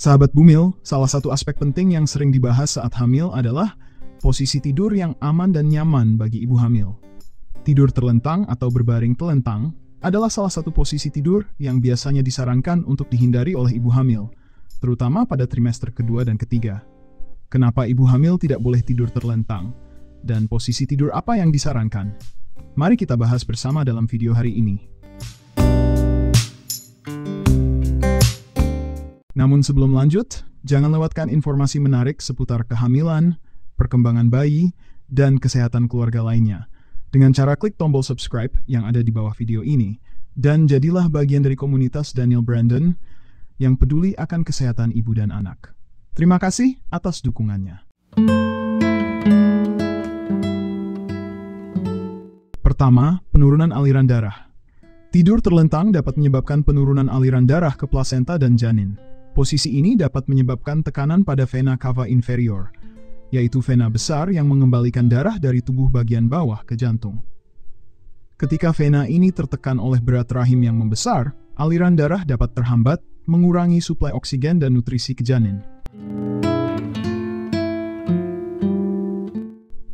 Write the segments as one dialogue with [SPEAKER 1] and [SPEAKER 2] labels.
[SPEAKER 1] Sahabat Bumil, salah satu aspek penting yang sering dibahas saat hamil adalah posisi tidur yang aman dan nyaman bagi ibu hamil. Tidur terlentang atau berbaring telentang adalah salah satu posisi tidur yang biasanya disarankan untuk dihindari oleh ibu hamil, terutama pada trimester kedua dan ketiga. Kenapa ibu hamil tidak boleh tidur terlentang? Dan posisi tidur apa yang disarankan? Mari kita bahas bersama dalam video hari ini. Namun sebelum lanjut, jangan lewatkan informasi menarik seputar kehamilan, perkembangan bayi, dan kesehatan keluarga lainnya dengan cara klik tombol subscribe yang ada di bawah video ini, dan jadilah bagian dari komunitas Daniel Brandon yang peduli akan kesehatan ibu dan anak. Terima kasih atas dukungannya. Pertama, penurunan aliran darah. Tidur terlentang dapat menyebabkan penurunan aliran darah ke plasenta dan janin. Posisi ini dapat menyebabkan tekanan pada vena cava inferior, yaitu vena besar yang mengembalikan darah dari tubuh bagian bawah ke jantung. Ketika vena ini tertekan oleh berat rahim yang membesar, aliran darah dapat terhambat, mengurangi suplai oksigen dan nutrisi ke janin.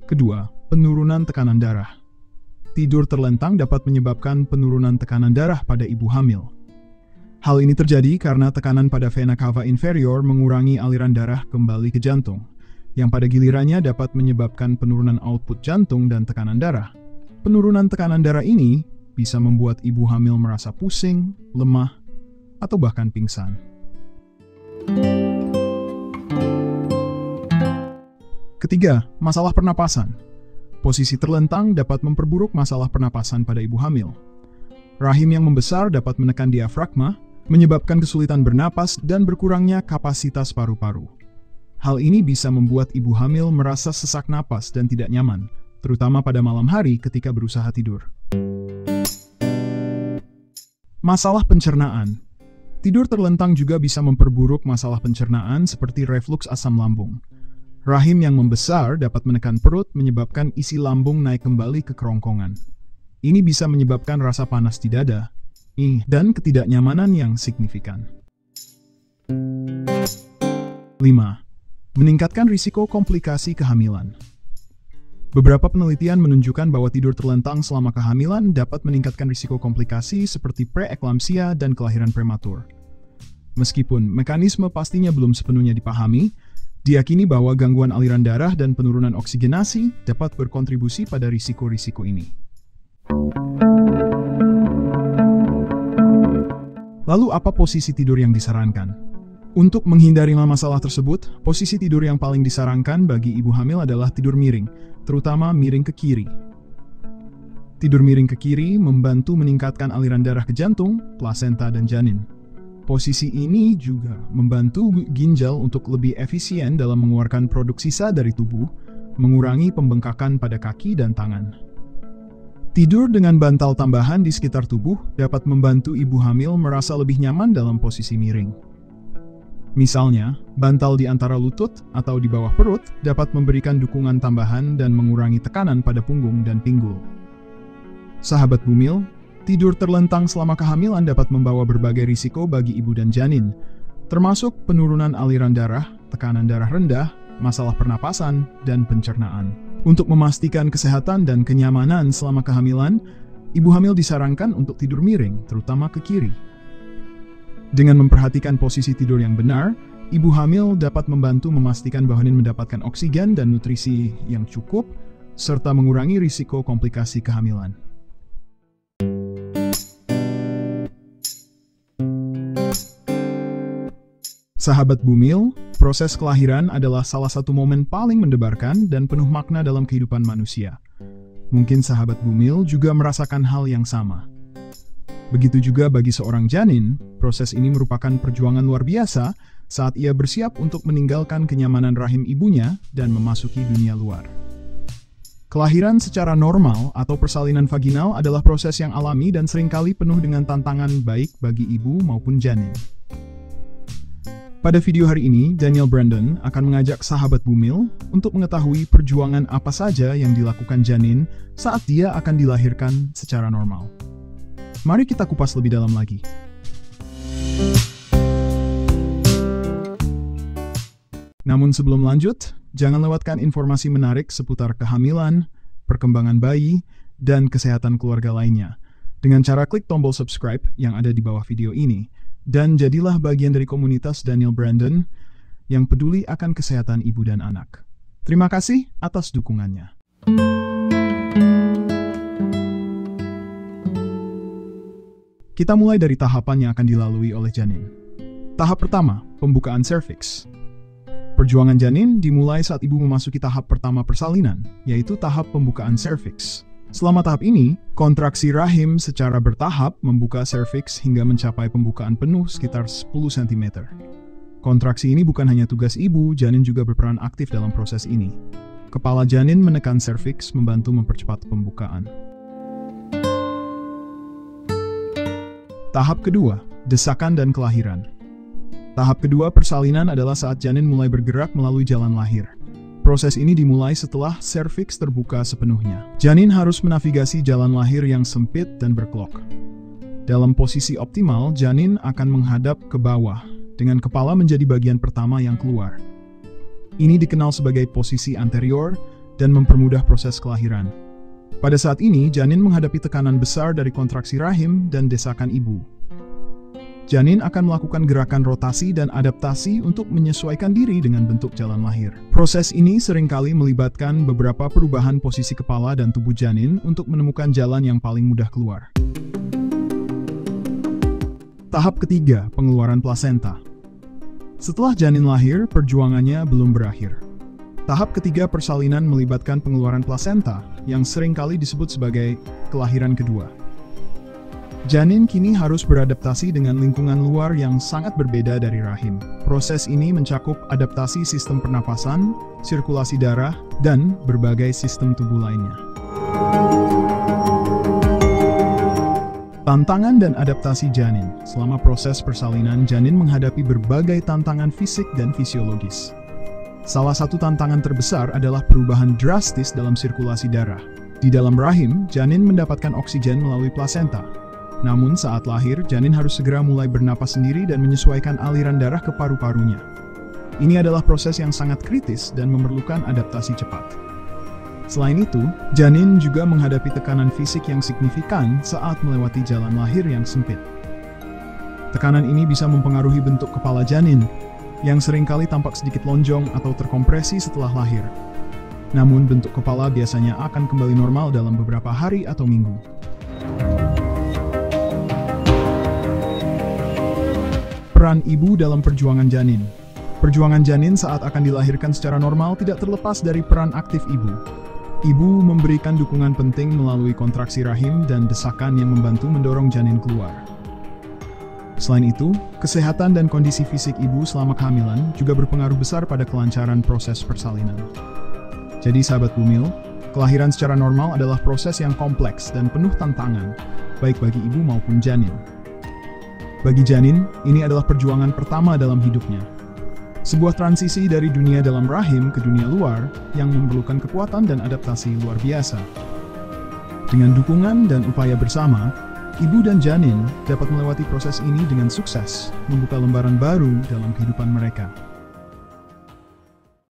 [SPEAKER 1] Kedua, penurunan tekanan darah. Tidur terlentang dapat menyebabkan penurunan tekanan darah pada ibu hamil. Hal ini terjadi karena tekanan pada vena cava inferior mengurangi aliran darah kembali ke jantung, yang pada gilirannya dapat menyebabkan penurunan output jantung dan tekanan darah. Penurunan tekanan darah ini bisa membuat ibu hamil merasa pusing, lemah, atau bahkan pingsan. Ketiga, masalah pernapasan. Posisi terlentang dapat memperburuk masalah pernapasan pada ibu hamil. Rahim yang membesar dapat menekan diafragma, menyebabkan kesulitan bernapas dan berkurangnya kapasitas paru-paru. Hal ini bisa membuat ibu hamil merasa sesak napas dan tidak nyaman, terutama pada malam hari ketika berusaha tidur. Masalah pencernaan. Tidur terlentang juga bisa memperburuk masalah pencernaan seperti refluks asam lambung. Rahim yang membesar dapat menekan perut, menyebabkan isi lambung naik kembali ke kerongkongan. Ini bisa menyebabkan rasa panas di dada, dan ketidaknyamanan yang signifikan. 5. Meningkatkan risiko komplikasi kehamilan. Beberapa penelitian menunjukkan bahwa tidur terlentang selama kehamilan dapat meningkatkan risiko komplikasi seperti preeklamsia dan kelahiran prematur. Meskipun mekanisme pastinya belum sepenuhnya dipahami, diyakini bahwa gangguan aliran darah dan penurunan oksigenasi dapat berkontribusi pada risiko-risiko ini. Lalu apa posisi tidur yang disarankan? Untuk menghindari masalah tersebut, posisi tidur yang paling disarankan bagi ibu hamil adalah tidur miring, terutama miring ke kiri. Tidur miring ke kiri membantu meningkatkan aliran darah ke jantung, plasenta, dan janin. Posisi ini juga membantu ginjal untuk lebih efisien dalam mengeluarkan produk sisa dari tubuh, mengurangi pembengkakan pada kaki dan tangan. Tidur dengan bantal tambahan di sekitar tubuh dapat membantu ibu hamil merasa lebih nyaman dalam posisi miring. Misalnya, bantal di antara lutut atau di bawah perut dapat memberikan dukungan tambahan dan mengurangi tekanan pada punggung dan pinggul. Sahabat Bumil, tidur terlentang selama kehamilan dapat membawa berbagai risiko bagi ibu dan janin, termasuk penurunan aliran darah, tekanan darah rendah, masalah pernapasan, dan pencernaan. Untuk memastikan kesehatan dan kenyamanan selama kehamilan, ibu hamil disarankan untuk tidur miring, terutama ke kiri. Dengan memperhatikan posisi tidur yang benar, ibu hamil dapat membantu memastikan bahwa janin mendapatkan oksigen dan nutrisi yang cukup, serta mengurangi risiko komplikasi kehamilan. Sahabat Bumil, proses kelahiran adalah salah satu momen paling mendebarkan dan penuh makna dalam kehidupan manusia. Mungkin sahabat Bumil juga merasakan hal yang sama. Begitu juga bagi seorang janin, proses ini merupakan perjuangan luar biasa saat ia bersiap untuk meninggalkan kenyamanan rahim ibunya dan memasuki dunia luar. Kelahiran secara normal atau persalinan vaginal adalah proses yang alami dan seringkali penuh dengan tantangan baik bagi ibu maupun janin. Pada video hari ini, Daniel Brandon akan mengajak sahabat Bumil untuk mengetahui perjuangan apa saja yang dilakukan janin saat dia akan dilahirkan secara normal. Mari kita kupas lebih dalam lagi. Namun sebelum lanjut, jangan lewatkan informasi menarik seputar kehamilan, perkembangan bayi, dan kesehatan keluarga lainnya dengan cara klik tombol subscribe yang ada di bawah video ini, dan jadilah bagian dari komunitas Daniel Brandon yang peduli akan kesehatan ibu dan anak. Terima kasih atas dukungannya. Kita mulai dari tahapan yang akan dilalui oleh janin. Tahap pertama, pembukaan serviks. Perjuangan janin dimulai saat ibu memasuki tahap pertama persalinan, yaitu tahap pembukaan serviks. Selama tahap ini, kontraksi rahim secara bertahap membuka serviks hingga mencapai pembukaan penuh sekitar 10 cm. Kontraksi ini bukan hanya tugas ibu, janin juga berperan aktif dalam proses ini. Kepala janin menekan serviks membantu mempercepat pembukaan. Tahap kedua, desakan dan kelahiran. Tahap kedua persalinan adalah saat janin mulai bergerak melalui jalan lahir. Proses ini dimulai setelah serviks terbuka sepenuhnya. Janin harus menavigasi jalan lahir yang sempit dan berkelok. Dalam posisi optimal, janin akan menghadap ke bawah, dengan kepala menjadi bagian pertama yang keluar. Ini dikenal sebagai posisi anterior dan mempermudah proses kelahiran. Pada saat ini, janin menghadapi tekanan besar dari kontraksi rahim dan desakan ibu. Janin akan melakukan gerakan rotasi dan adaptasi untuk menyesuaikan diri dengan bentuk jalan lahir. Proses ini seringkali melibatkan beberapa perubahan posisi kepala dan tubuh janin untuk menemukan jalan yang paling mudah keluar. Tahap ketiga, pengeluaran plasenta. Setelah janin lahir, perjuangannya belum berakhir. Tahap ketiga persalinan melibatkan pengeluaran plasenta, yang seringkali disebut sebagai kelahiran kedua. Janin kini harus beradaptasi dengan lingkungan luar yang sangat berbeda dari rahim. Proses ini mencakup adaptasi sistem pernapasan, sirkulasi darah, dan berbagai sistem tubuh lainnya. Tantangan dan adaptasi janin. Selama proses persalinan, janin menghadapi berbagai tantangan fisik dan fisiologis. Salah satu tantangan terbesar adalah perubahan drastis dalam sirkulasi darah. Di dalam rahim, janin mendapatkan oksigen melalui plasenta. Namun saat lahir, janin harus segera mulai bernapas sendiri dan menyesuaikan aliran darah ke paru-parunya. Ini adalah proses yang sangat kritis dan memerlukan adaptasi cepat. Selain itu, janin juga menghadapi tekanan fisik yang signifikan saat melewati jalan lahir yang sempit. Tekanan ini bisa mempengaruhi bentuk kepala janin, yang seringkali tampak sedikit lonjong atau terkompresi setelah lahir. Namun bentuk kepala biasanya akan kembali normal dalam beberapa hari atau minggu. Peran ibu dalam perjuangan janin. Perjuangan janin saat akan dilahirkan secara normal tidak terlepas dari peran aktif ibu. Ibu memberikan dukungan penting melalui kontraksi rahim dan desakan yang membantu mendorong janin keluar. Selain itu, kesehatan dan kondisi fisik ibu selama kehamilan juga berpengaruh besar pada kelancaran proses persalinan. Jadi sahabat Bumil, kelahiran secara normal adalah proses yang kompleks dan penuh tantangan, baik bagi ibu maupun janin. Bagi janin, ini adalah perjuangan pertama dalam hidupnya. Sebuah transisi dari dunia dalam rahim ke dunia luar yang memerlukan kekuatan dan adaptasi luar biasa. Dengan dukungan dan upaya bersama, ibu dan janin dapat melewati proses ini dengan sukses, membuka lembaran baru dalam kehidupan mereka.